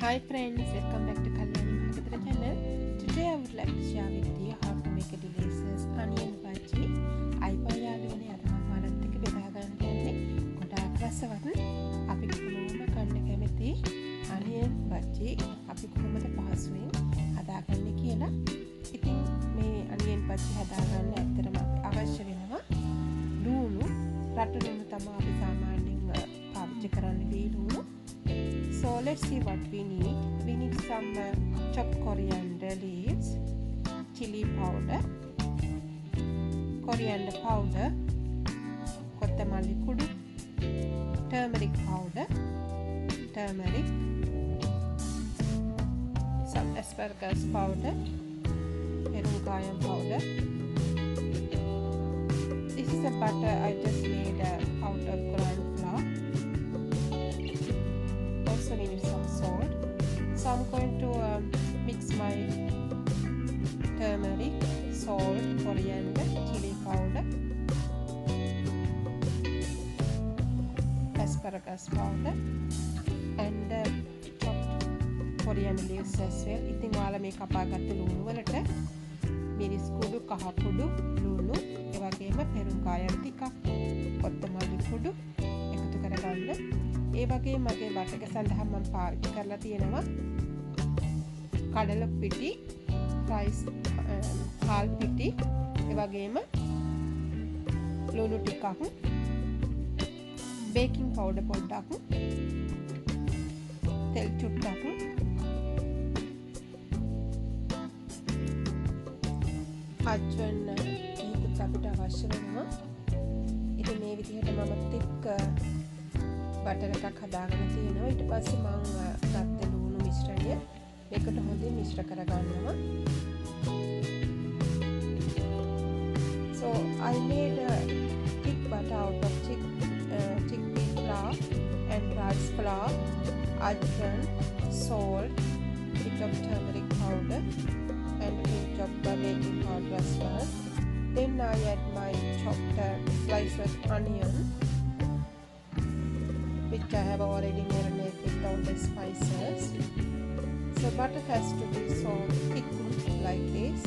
Hi friends, welcome back to Kalyani Mahagatra channel. Today I would like to share with you how to make a delicious onion bhaji. අයිපයාලුවනේ අද මම ඔයාලත් එක්ක බෙදා ගන්න යන්නේ. ගොඩාක් රසවත් අපි කොහොමද කන්න කැමති onion bhaji අපි කොහොමද පහසුවෙන් හදාගන්නේ කියලා. ඉතින් මේ onion bhaji හදාගන්න ඇත්තටම අවශ්‍ය වෙනවා ලුණු. රට ලුණු තමයි අපි සාමාන්‍යයෙන් පාවිච්චි කරන්නේ වී ලුණු. So let's see what we need. We need some chopped coriander leaves, chilli powder, coriander powder, kottamalli kudu, turmeric powder, some asparagus powder, perungayam powder. This is a butter I just made out of ground flour. Also we need some salt. So I'm going to mix my turmeric, salt, coriander, chili powder, asparagus powder and chopped coriander leaves as well. ඉතින් ඔයාලා මේ කපාගත්ත ලුණු වලට මිරිස් කුඩු, කහ කුඩු, ලුණු, ඒ වගේම පෙරුංකායම් ටිකක්, කොත්තමල්ලි කුඩු එකතු කරගන්න. ඒ වගේ මගේ බටක සඳහා මම පාවිච්චි කරලා තියෙනවා කඩල පිටි, රයිස් හාල් පිටි, ඒ වගේම ලුණු ටිකක්, බේකින් පවුඩර් පොඩ්ඩක්, තෙල් චුට්ටක්, ajwain ඒකත් අපිට අවශ්‍ය වෙනවා. ඉතින් මේ විදිහට මම තික් බටර් එකක් හදාගෙන තියෙනවා. ඊට පස්සේ මම ගත්ත ලුණු මිශ්‍රණය මේකට හොඳින් මිශ්‍ර කරගන්නවා. So I made a thick butter out of chickpea flour and rice flour, ajwain, salt, bit of turmeric powder and a pinch of baking powder as well. Then I add my chopped sliced onion, which I have already marinated with all the spices. So butter has to be so thick like this.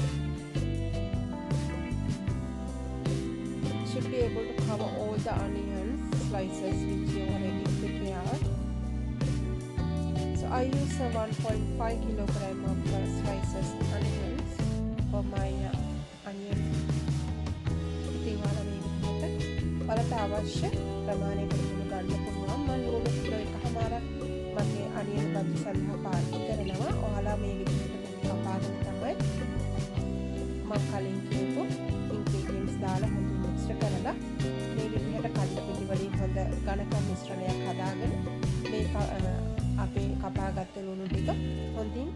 Should be able to cover all the onion slices which you already prepared. So I use 1.5 kilogram of slices onions for my onion. ඉතින් ඔයාලා මේ විදිහට ඔයාලට අවශ්‍ය ප්‍රමාණයකට ගන්න පුළුවන්. මම ලුණු කිලෝ එකමාරක් මගේ අනියන් බජි සඳහා පාවිච්චි කරනවා. ඔයාලා මේ විදිහට කපාගෙන තමයි මම කලින් කියපු ඉන්ග්‍රීඩියන්ට්ස් දාලා හොඳින් මික්ස් කරලා මේ විදිහට කඩ පිටි වලින් හොඳ ඝනක මිශ්‍රණයක් හදාගෙන මේ අපේ කපාගත්ත ලුණු ටික හොඳින්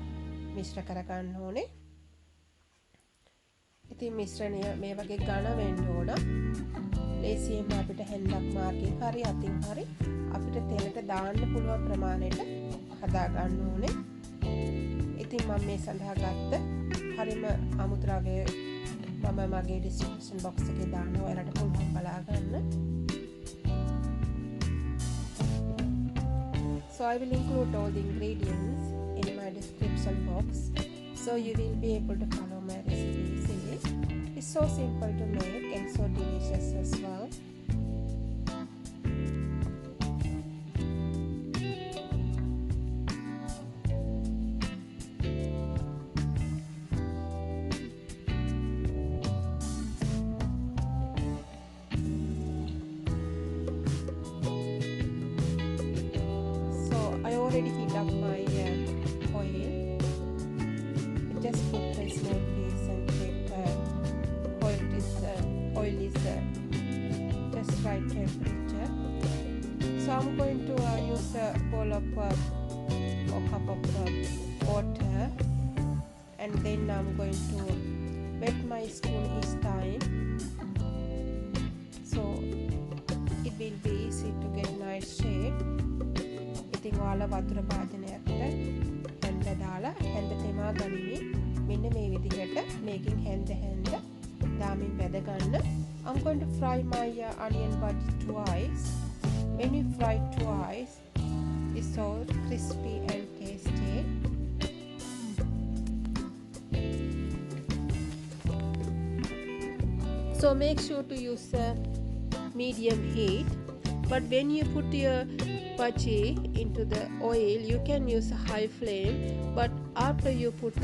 මිශ්‍ර කරගන්න ඕනේ. ඉතින් මිශ්‍රණය මේ වගේ ඝන වෙන්න ඕන. ලේසියෙන්ම අපිට හැන්දක් මාර්ගයෙන් හරි අතින් හරි අපිට තෙලට දාන්න පුළුවන් ප්‍රමාණයට හදා ගන්න ඕනේ. ඉතින් මම මේ සඳහා ගත්ත හරිම අමුද්‍රව්‍ය මම මගේ description box එකේ දානවා. ඔයාලට පුළුවන් බලා ගන්න. So I will include all the ingredients in my description box so you will be able to follow my recipe easily. It's so simple to make and so delicious as well. So I already heat up my oil. Just put a small piece and check oil is just right temperature. So I'm going to use a bowl of or cup of water, and then I'm going to wet my spoon each time, so it will be easy to get nice shape. ඉතින් ඔයාලා වතුර භාජනයකට හැන්ද දාලා හැන්ද තෙමා ගනිමින් මෙන්න මේ විදිහට මේකින් හැන්ද දාමින් වැද ගන්න. I'm going to fry my onion bhaji twice. When you fry twice, it's so crispy and tasty. So make sure to use medium heat. But when you put your bhaji into the oil, you can use a high flame. But after you put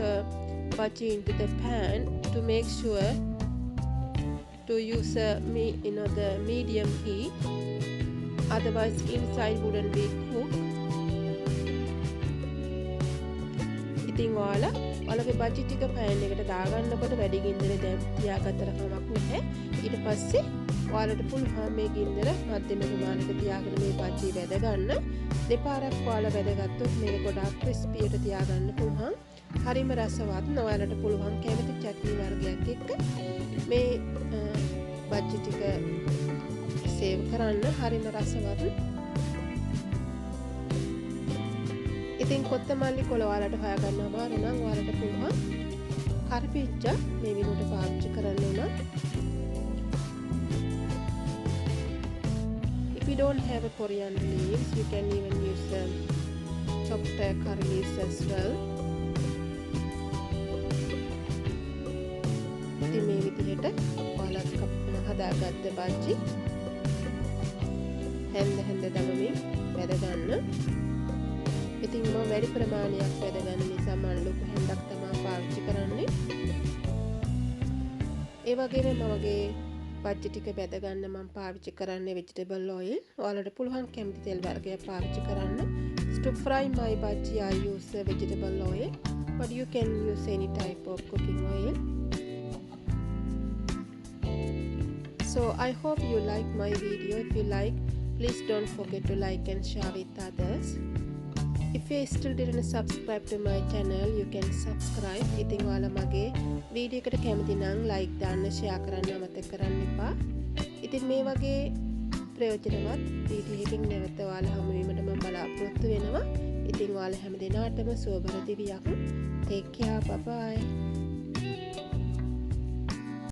bhaji into the pan, to make sure to use the medium heat. Otherwise, inside wouldn't be cooked. ඉතින් ඔයාලගේ බජි ටික pan එකට දාගන්නකොට වැඩි ගින්දර දැන් තියාගත්තට කමක් නැහැ. ඊට පස්සේ ඔයාලට පුළුවන් මේ ගින්දර මධ්‍යම ප්‍රමාණයට තියාගෙන මේ බජි වැද ගන්න. දෙපාරක් ඔයාලා වැදගත්තොත් මේක ගොඩාක් ක්‍රිස්පියට තියාගන්න පුළුවන්. හරිම රසවත්. ඔයාලට පුළුවන් කැමති චට්නි වර්ගයක් එක්ක මේ බජි ටික සේව් කරන්න. හරිම රසවත්. ඉතින් කොත්තමල්ලි කොළ ඔයාලට හොයාගන්න අමාරු නම් ඔයාලට පුළුවන් කරපිංචා මේ විදිහට පාවිච්චි කරන්න උනා. If you don't have a coriander leaves, you can even use chopped curry leaves as well. ඉතින් මේ විදිහට ඔයාලා හදාගත්ත බජි හැන්ද දමමින් වැද ගන්න. ඉතින් මම වැඩි ප්‍රමාණයක් වැද ගන්න නිසා මම ලොකු හැන්දක් තමයි පාවිච්චි කරන්නේ. ඒ වගේම මගේ බජි ටික වැද ගන්න මම පාවිච්චි කරන්නේ vegetable oil. ඔයාලට පුළුවන් කැමති තෙල් වර්ගයක් පාවිච්චි කරන්න. To fry my bhaji I use vegetable oil, but you can use any type of cooking oil. So I hope you like my video. If you like, please don't forget to like and share with others. If you still didn't subscribe to my channel, you can subscribe. ඉතින් ඔයාලා මගේ video එකට කැමති නම් like දාන්න, share කරන්න අමතක කරන්න එපා. ඉතින් මේ වගේ ප්‍රයෝජනවත් වීඩියෝ එකකින් නැවත ඔයාලා හමු වීමට මම බලාපොරොත්තු වෙනවා. ඉතින් ඔයාලා හැම දිනාටම සුවබර දිවියක්. Take care. Bye bye.